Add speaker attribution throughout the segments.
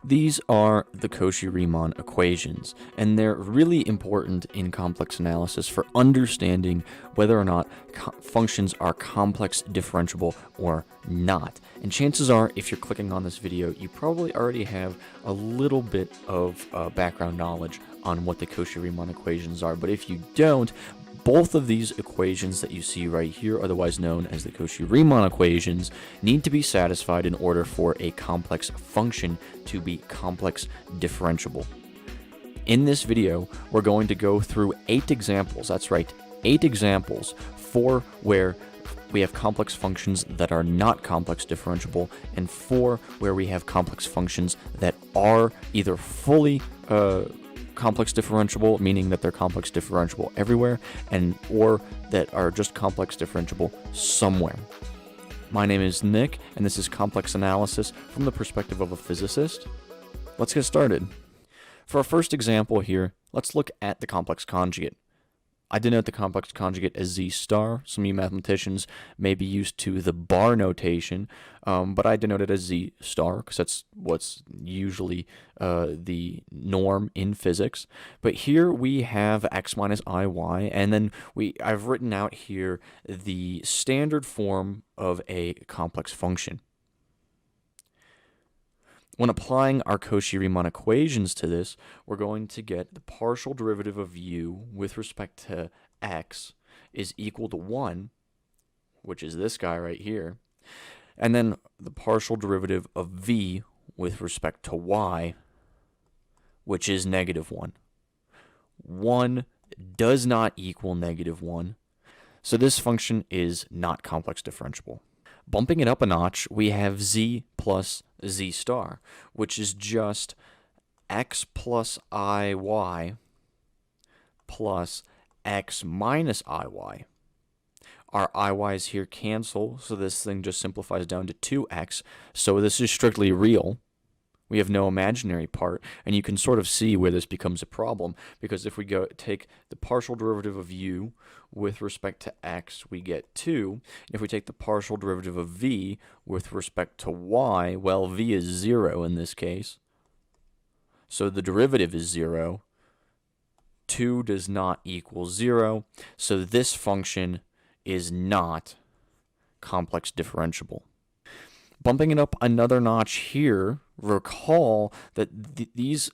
Speaker 1: These are the Cauchy-Riemann equations, and they're really important in complex analysis for understanding whether or not functions are complex differentiable or not. And chances are, if you're clicking on this video, you probably already have a little bit of background knowledge on what the Cauchy-Riemann equations are, but if you don't, both of these equations that you see right here, otherwise known as the Cauchy-Riemann equations, need to be satisfied in order for a complex function to be complex differentiable. In this video, we're going to go through 8 examples, that's right, 8 examples for where we have complex functions that are not complex differentiable, and 4 where we have complex functions that are either fully complex differentiable, meaning that they're complex differentiable everywhere, or that are just complex differentiable somewhere. My name is Nick, and this is Complex Analysis from the perspective of a physicist. Let's get started. For our first example here, let's look at the complex conjugate. I denote the complex conjugate as Z star. Some of you mathematicians may be used to the bar notation, but I denote it as Z star because that's what's usually the norm in physics. But here we have x minus iy, and then I've written out here the standard form of a complex function. When applying our Cauchy-Riemann equations to this, we're going to get the partial derivative of u with respect to x is equal to 1, which is this guy right here, and then the partial derivative of v with respect to y, which is negative 1. 1 does not equal negative 1, so this function is not complex differentiable. Bumping it up a notch, we have z plus z star, which is just x plus iy plus x minus iy. Our iy's here cancel, so this thing just simplifies down to 2x, so this is strictly real. We have no imaginary part, and you can sort of see where this becomes a problem, because if we take the partial derivative of u with respect to x, we get 2. If we take the partial derivative of v with respect to y, well, v is 0 in this case, so the derivative is 0. 2 does not equal 0, so this function is not complex differentiable. Bumping it up another notch here, recall that these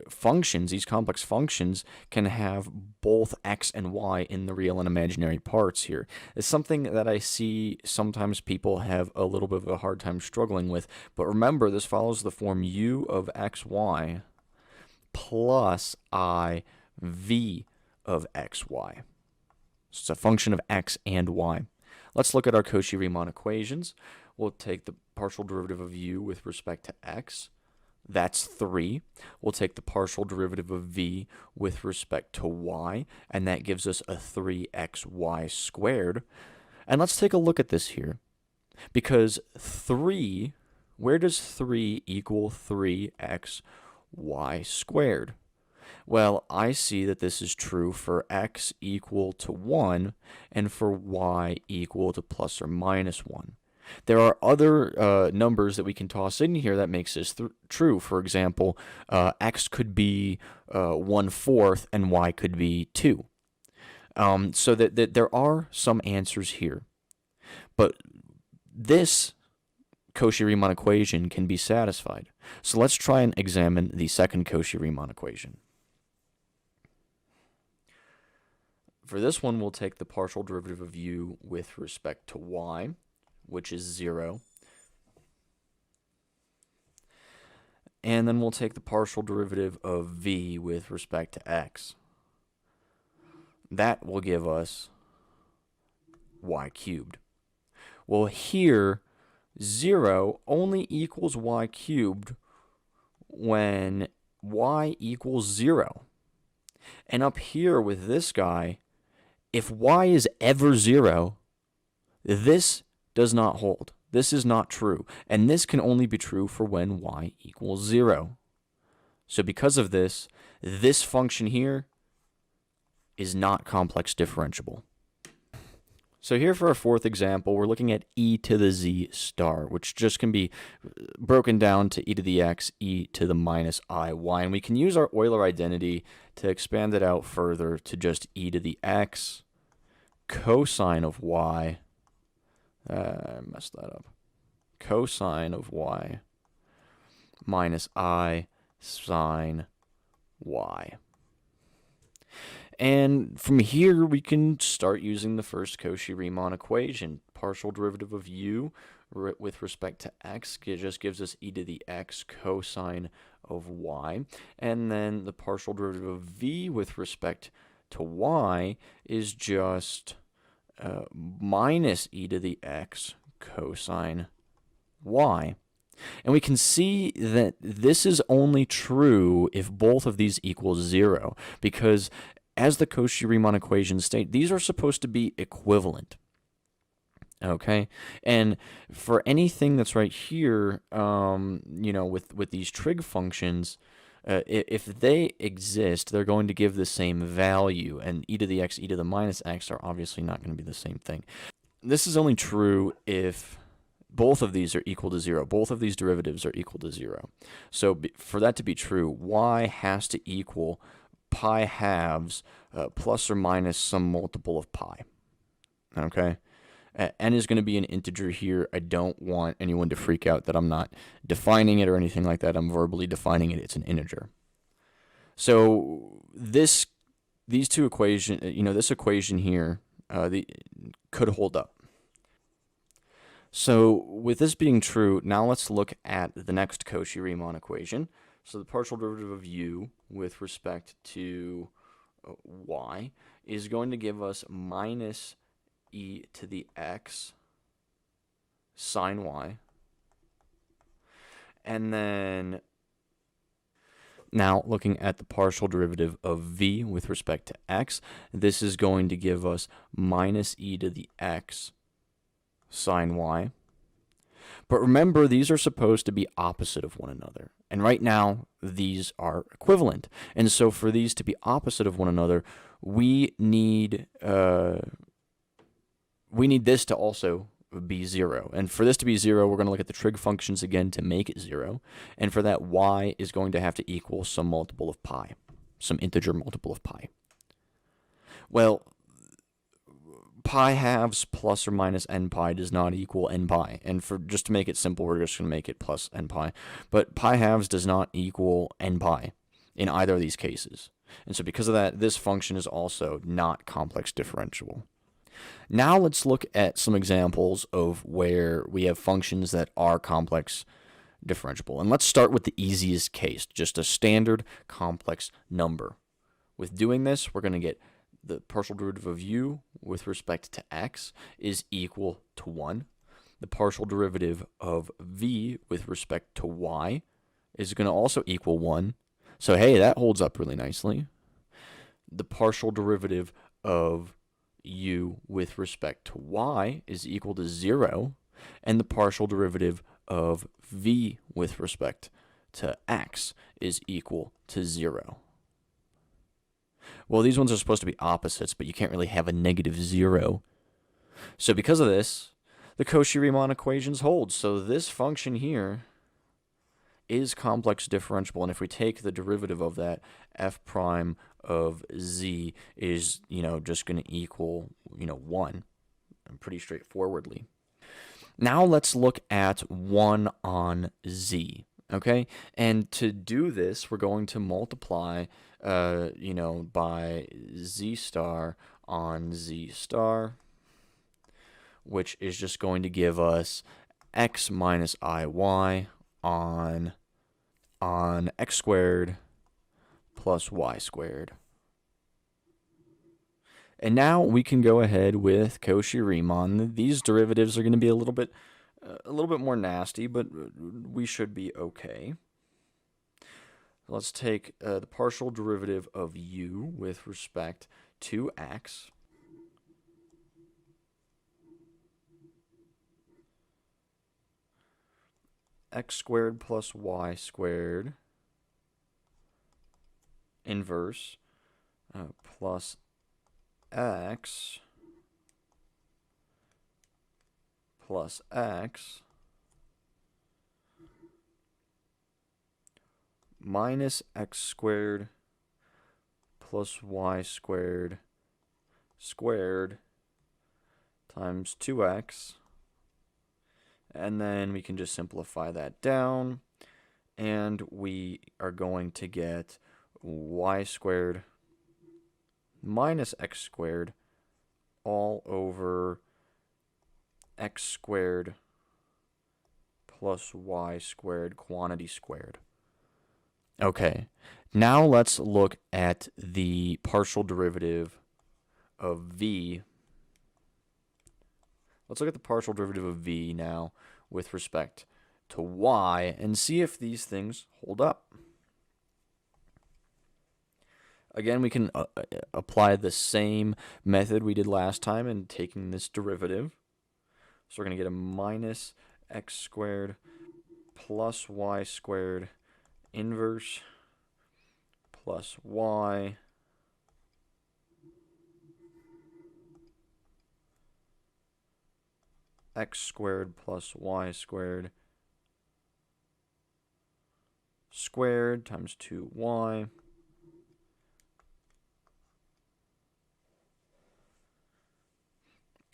Speaker 1: functions, these complex functions, can have both x and y in the real and imaginary parts here. It's something that I see sometimes people have a little bit of a hard time struggling with, but remember, this follows the form u of xy plus I v of xy. So it's a function of x and y. Let's look at our Cauchy-Riemann equations. We'll take the partial derivative of u with respect to x. That's 3. We'll take the partial derivative of v with respect to y, and that gives us a 3xy squared. And let's take a look at this here. Because 3, where does 3 equal 3xy squared? Well, I see that this is true for x equal to 1 and for y equal to plus or minus 1. There are other numbers that we can toss in here that makes this true. For example, x could be 1/4 and y could be 2. So that there are some answers here. But this Cauchy-Riemann equation can be satisfied. So let's try and examine the second Cauchy-Riemann equation. For this one, we'll take the partial derivative of u with respect to y, which is 0. And then we'll take the partial derivative of v with respect to x. That will give us y cubed. Well, here, 0 only equals y cubed when y equals 0. And up here with this guy, if y is ever 0, this does not hold. This is not true. And this can only be true for when y equals 0. So because of this, this function here is not complex differentiable. So here for our fourth example, we're looking at e to the z star, which just can be broken down to e to the x, e to the minus I, y. And we can use our Euler identity to expand it out further to just e to the x cosine of y. I messed that up. Cosine of y minus I sine y. And from here, we can start using the first Cauchy-Riemann equation. Partial derivative of u with respect to x just gives us e to the x cosine of y. And then the partial derivative of v with respect to y is just minus e to the x cosine y. And we can see that this is only true if both of these equal 0, because as the Cauchy-Riemann equations state, these are supposed to be equivalent. Okay, and for anything that's right here, with these trig functions, if they exist, they're going to give the same value, and e to the x, e to the minus x are obviously not going to be the same thing. This is only true if both of these are equal to 0. Both of these derivatives are equal to 0. So for that to be true, y has to equal pi halves plus or minus some multiple of pi. Okay? N is going to be an integer here. I don't want anyone to freak out that I'm not defining it or anything like that. I'm verbally defining it. It's an integer. So these two equations, this equation here could hold up. So with this being true, now let's look at the next Cauchy-Riemann equation. So the partial derivative of u with respect to y is going to give us minus e to the x sine y. And then now looking at the partial derivative of v with respect to x, this is going to give us minus e to the x sine y. But remember, these are supposed to be opposite of one another. And right now, these are equivalent. And so for these to be opposite of one another, we need this to also be 0. And for this to be 0, we're going to look at the trig functions again to make it 0. And for that, y is going to have to equal some multiple of pi, some integer multiple of pi. Well, pi halves plus or minus n pi does not equal n pi. And just to make it simple, we're just going to make it plus n pi. But pi halves does not equal n pi in either of these cases. And so because of that, this function is also not complex differentiable. Now let's look at some examples of where we have functions that are complex differentiable. And let's start with the easiest case, just a standard complex number. With doing this, we're going to get the partial derivative of u with respect to x is equal to 1. The partial derivative of v with respect to y is going to also equal 1. So hey, that holds up really nicely. The partial derivative of u with respect to y is equal to 0. And the partial derivative of v with respect to x is equal to 0. Well, these ones are supposed to be opposites, but you can't really have a negative 0. So because of this, the Cauchy-Riemann equations hold. So this function here is complex differentiable. And if we take the derivative of that, f prime of z is, just going to equal, 1, pretty straightforwardly. Now let's look at 1 on z. Okay, and to do this, we're going to multiply, by z star on z star, which is just going to give us x minus iy on x squared plus y squared. And now we can go ahead with Cauchy-Riemann. These derivatives are going to be a little bit more nasty, but we should be okay. Let's take the partial derivative of u with respect to x. X squared plus y squared inverse plus x plus x minus x squared plus y squared squared times 2x. And then we can just simplify that down, and we are going to get y squared minus x squared all over x squared plus y squared quantity squared. Okay, now let's look at the partial derivative of v. Let's look at the partial derivative of v now with respect to y and see if these things hold up. Again, we can apply the same method we did last time in taking this derivative. So we're going to get a minus x squared plus y squared inverse plus y x squared plus y squared squared times 2y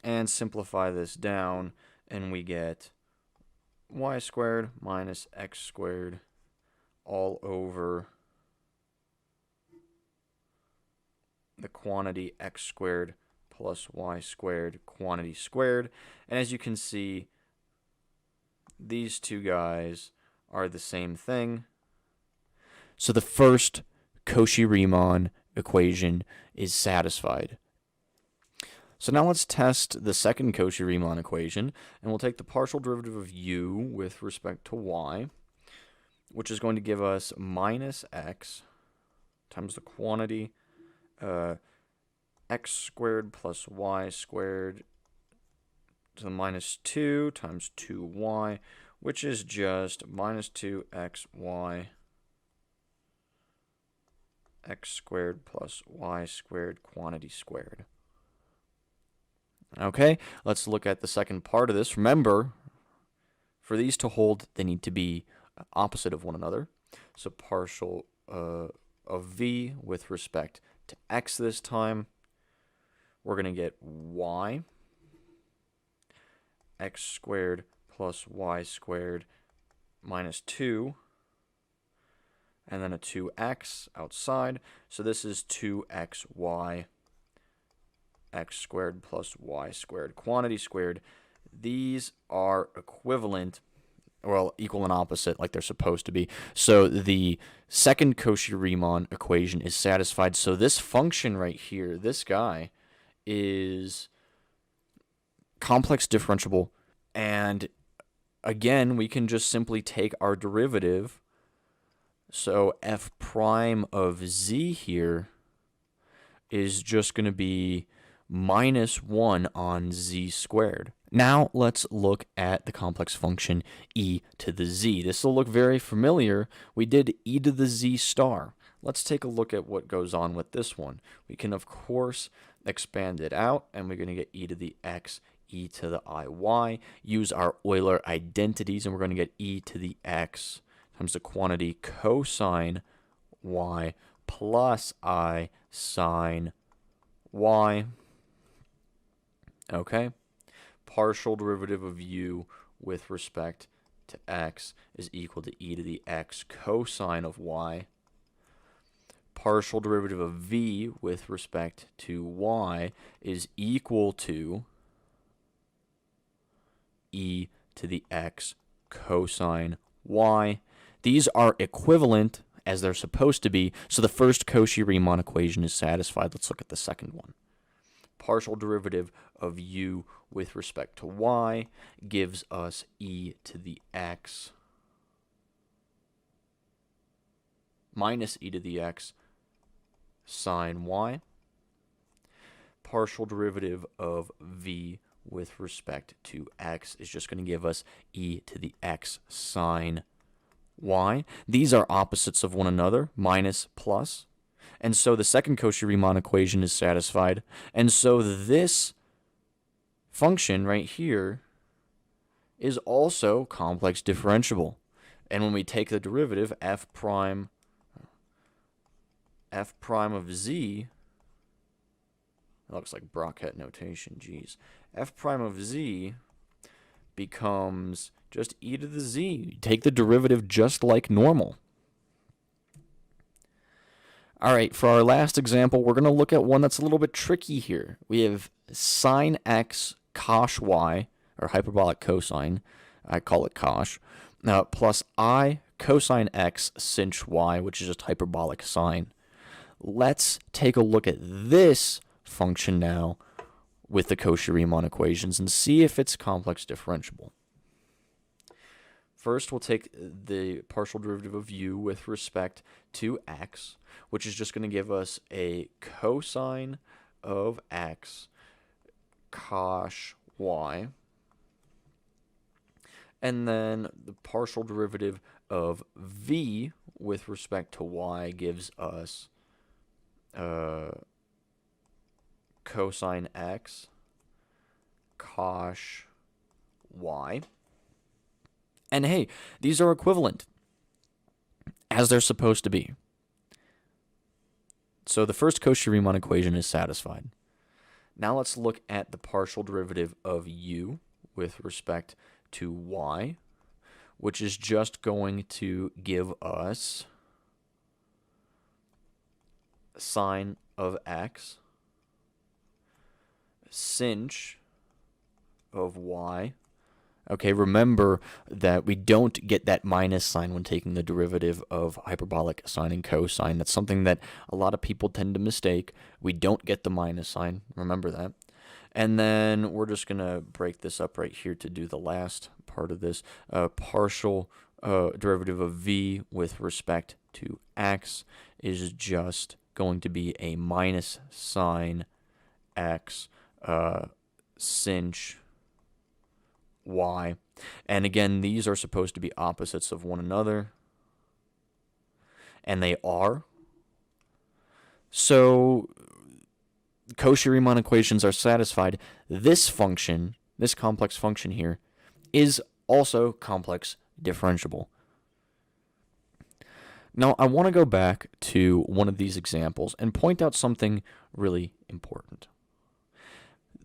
Speaker 1: and simplify this down, and we get y squared minus x squared all over the quantity x squared plus y squared quantity squared. And as you can see, these two guys are the same thing. So the first Cauchy-Riemann equation is satisfied. So now let's test the second Cauchy-Riemann equation, and we'll take the partial derivative of u with respect to y, which is going to give us minus x times the quantity x squared plus y squared to the minus 2 times 2y, which is just minus 2xy x squared plus y squared quantity squared. Okay, let's look at the second part of this. Remember, for these to hold, they need to be opposite of one another. So partial of v with respect to x this time, we're going to get y x squared plus y squared minus 2, and then a 2x outside. So this is 2xy x squared plus y squared quantity squared. These are equivalent, well, equal and opposite like they're supposed to be. So the second Cauchy-Riemann equation is satisfied. So this function right here, this guy, is complex differentiable. And again, we can just simply take our derivative. So f prime of z here is just going to be minus 1 on z squared. Now let's look at the complex function e to the z. This will look very familiar. We did e to the z star. Let's take a look at what goes on with this one. We can, of course, expand it out, and we're going to get e to the x, e to the iy. Use our Euler identities, and we're going to get e to the x times the quantity cosine y plus I sine y. Okay, partial derivative of u with respect to x is equal to e to the x cosine of y. Partial derivative of v with respect to y is equal to e to the x cosine y. These are equivalent as they're supposed to be, so the first Cauchy-Riemann equation is satisfied. Let's look at the second one. Partial derivative of u with respect to y gives us e to the x minus e to the x sine y. Partial derivative of v with respect to x is just going to give us e to the x sine y. These are opposites of one another, minus, plus. And so the second Cauchy-Riemann equation is satisfied. And so this function right here is also complex differentiable. And when we take the derivative, f prime of z, it looks like bracket notation, geez. F prime of z becomes just e to the z. You take the derivative just like normal. All right, for our last example, we're going to look at one that's a little bit tricky here. We have sine x cosh y, or hyperbolic cosine, I call it cosh, plus I cosine x sinh y, which is just hyperbolic sine. Let's take a look at this function now with the Cauchy-Riemann equations and see if it's complex differentiable. First, we'll take the partial derivative of u with respect to x, which is just going to give us a cosine of x cosh y. And then the partial derivative of v with respect to y gives us cosine x cosh y. And hey, these are equivalent, as they're supposed to be. So the first Cauchy-Riemann equation is satisfied. Now let's look at the partial derivative of u with respect to y, which is just going to give us sine of x sinh of y. Okay, remember that we don't get that minus sign when taking the derivative of hyperbolic sine and cosine. That's something that a lot of people tend to mistake. We don't get the minus sign. Remember that. And then we're just going to break this up right here to do the last part of this. Partial derivative of v with respect to x is just going to be a minus sine x sinh y. And again, these are supposed to be opposites of one another. And they are. So Cauchy-Riemann equations are satisfied. This function, this complex function here, is also complex differentiable. Now, I want to go back to one of these examples and point out something really important.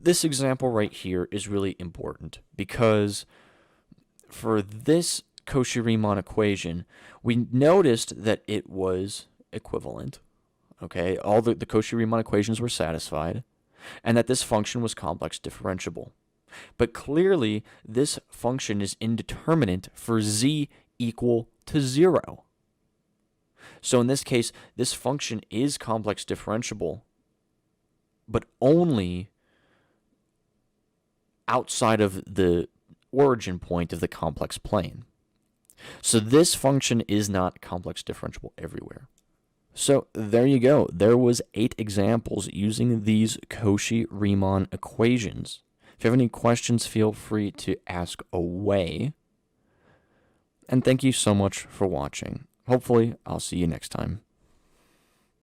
Speaker 1: This example right here is really important because for this Cauchy-Riemann equation, we noticed that it was equivalent. Okay, all the Cauchy-Riemann equations were satisfied, and that this function was complex differentiable. But clearly, this function is indeterminate for z equal to 0. So in this case, this function is complex differentiable, but only outside of the origin point of the complex plane. So this function is not complex differentiable everywhere. So there you go. There was 8 examples using these Cauchy-Riemann equations. If you have any questions, feel free to ask away. And thank you so much for watching. Hopefully, I'll see you next time.